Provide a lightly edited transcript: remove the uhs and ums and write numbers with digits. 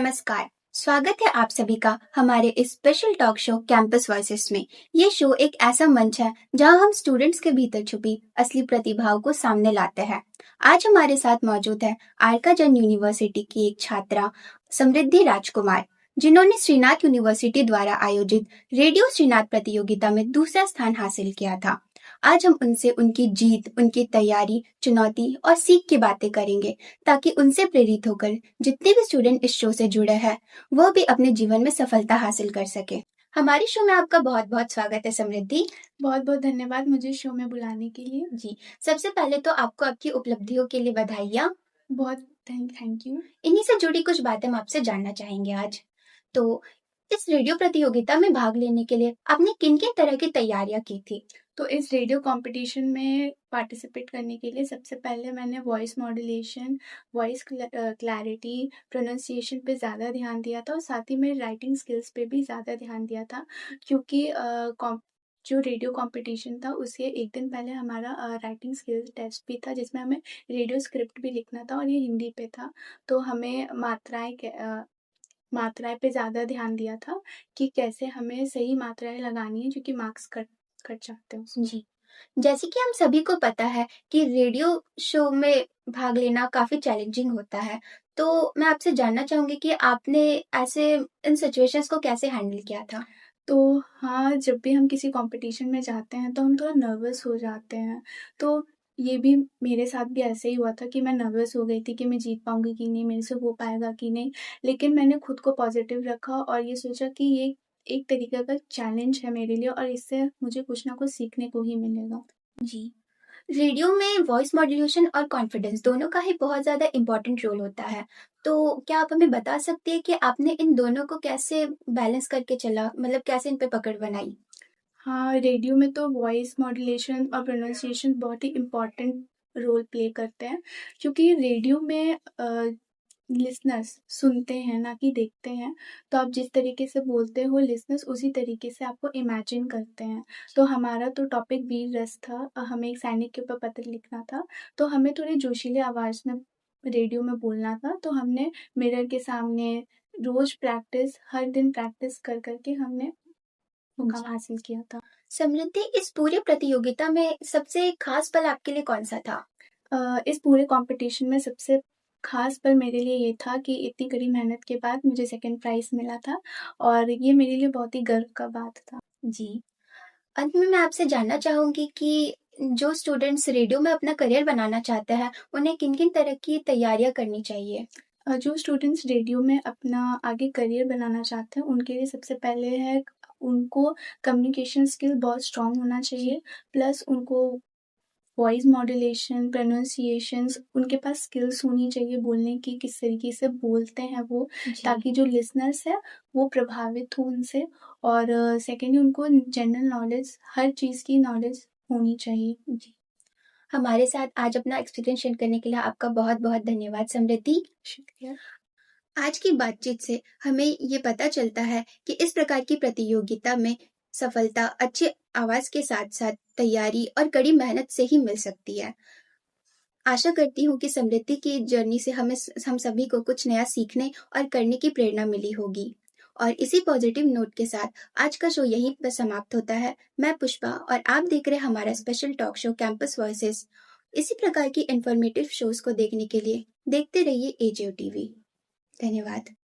नमस्कार। स्वागत है आप सभी का हमारे इस special talk show campus voices में। ये शो एक ऐसा मंच है जहां हम स्टूडेंट्स के भीतर छुपी असली प्रतिभाओं को सामने लाते हैं। आज हमारे साथ मौजूद है आरका जैन यूनिवर्सिटी की एक छात्रा समृद्धि राजकुमार, जिन्होंने श्रीनाथ यूनिवर्सिटी द्वारा आयोजित रेडियो श्रीनाथ प्रतियोगिता में दूसरा स्थान हासिल किया था। आज हम उनसे उनकी जीत, उनकी तैयारी, चुनौती और सीख की बातें करेंगे, ताकि उनसे प्रेरित होकर जितने भी स्टूडेंट इस शो से जुड़े हैं वो भी अपने जीवन में सफलता हासिल कर सके। हमारे शो में आपका बहुत बहुत स्वागत है समृद्धि। बहुत बहुत धन्यवाद मुझे शो में बुलाने के लिए। जी, सबसे पहले तो आपको आपकी उपलब्धियों के लिए बधाइयाँ। बहुत थैंक यू। इन्हीं से जुड़ी कुछ बातें हम आपसे जानना चाहेंगे आज। तो इस रेडियो प्रतियोगिता में भाग लेने के लिए आपने किन किन तरह की तैयारियां की थी? तो इस रेडियो कंपटीशन में पार्टिसिपेट करने के लिए सबसे पहले मैंने voice modulation, voice clarity, pronunciation पे ज़्यादा ध्यान दिया था और साथ ही मेरे राइटिंग स्किल्स पे भी ज़्यादा ध्यान दिया था, क्योंकि जो रेडियो कंपटीशन था उसके एक दिन पहले हमारा राइटिंग स्किल्स टेस्ट भी था, जिसमें हमें रेडियो स्क्रिप्ट भी लिखना था और ये हिंदी पे था। तो हमें मात्राएँ पे ज़्यादा ध्यान दिया था कि कैसे हमें सही मात्राएँ लगानी है, क्योंकि मार्क्स कट कट जाते हैं उसमें। जी, जैसे कि हम सभी को पता है कि रेडियो शो में भाग लेना काफ़ी चैलेंजिंग होता है। तो मैं आपसे जानना चाहूँगी कि आपने ऐसे इन सिचुएशंस को कैसे हैंडल किया था? तो हाँ, जब भी हम किसी कॉम्पिटिशन में जाते हैं तो हम थोड़ा नर्वस हो जाते हैं। तो ये भी मेरे साथ भी ऐसे ही हुआ था कि मैं नर्वस हो गई थी कि मैं जीत पाऊँगी कि नहीं, मेरे से हो पाएगा कि नहीं। लेकिन मैंने खुद को पॉज़िटिव रखा और ये सोचा कि ये एक तरीके का चैलेंज है मेरे लिए और इससे मुझे कुछ ना कुछ सीखने को ही मिलेगा। जी। रेडियो में वॉइस मॉड्यूलेशन और कॉन्फिडेंस दोनों का ही बहुत ज़्यादा इम्पोर्टेंट रोल होता है। तो क्या आप हमें बता सकती हैं कि आपने इन दोनों को कैसे बैलेंस करके चला? मतलब कैसे इन पे पकड़ बनाई? हाँ, रेडियो में तो वॉइस मॉड्यूलेशन और प्रोनाउंसिएशन बहुत ही इम्पोर्टेंट रोल प्ले करते हैं, क्योंकि रेडियो में लिसनर्स सुनते हैं ना कि देखते हैं। तो आप जिस तरीके से बोलते हो लिसनर्स उसी तरीके से आपको इमेजिन करते हैं। तो हमारा तो टॉपिक वीर रस था, हमें एक सैनिक के ऊपर पत्र लिखना था, तो हमें थोड़ी जोशीले आवाज़ में रेडियो में बोलना था। तो हमने मिरर के सामने रोज़ प्रैक्टिस, हर दिन प्रैक्टिस कर के हमने मुकाम जी। हासिल किया था। समृद्धि, इस पूरी प्रतियोगिता में सबसे खास पल आपके लिए कौन-सा था? इस पूरे कॉम्पिटिशन में सबसे ख़ास पल मेरे लिए ये था कि इतनी कड़ी मेहनत के बाद मुझे सेकंड प्राइज़ मिला था और ये मेरे लिए बहुत ही गर्व का बात था। जी। अंत में मैं आपसे जानना चाहूँगी कि जो स्टूडेंट्स रेडियो में अपना करियर बनाना चाहते हैं, उन्हें किन-किन तरह की तैयारियाँ करनी चाहिए? जो स्टूडेंट्स रेडियो में अपना आगे करियर बनाना चाहते हैं, उनके लिए सबसे पहले है उनको कम्युनिकेशन स्किल बहुत स्ट्रॉन्ग होना चाहिए, प्लस उनको वॉइस मॉड्यूलेशन, प्रोनाउंसिएशंस उनके पास स्किल्स होनी चाहिए बोलने की, किस तरीके से बोलते हैं वो, जी। ताकि जो लिसनर्स हैं, वो प्रभावित हों उनसे और सेकेंडली उनको जनरल नॉलेज, हर चीज़ की नॉलेज होनी चाहिए। जी। हमारे साथ आज अपना एक्सपीरियंस शेयर करने के लिए आपका बहुत-बहुत धन्यवाद समृद्धि। शुक्रिया। आज की बातचीत से हमें ये पता चलता है कि इस प्रकार की प्रतियोगिता में सफलता अच्छी आवाज़ के साथ-साथ तैयारी और कड़ी मेहनत से ही मिल सकती है। आशा करती हूँ कि समृद्धि की जर्नी से हम सभी को कुछ नया सीखने और करने की प्रेरणा मिली होगी। और इसी पॉजिटिव नोट के साथ आज का शो यहीं पर समाप्त होता है। मैं पुष्पा और आप देख रहे हैं हमारा special talk show campus voices. इसी प्रकार की इन्फॉर्मेटिव शोज को देखने के लिए देखते रहिए एजेओ टीवी। धन्यवाद।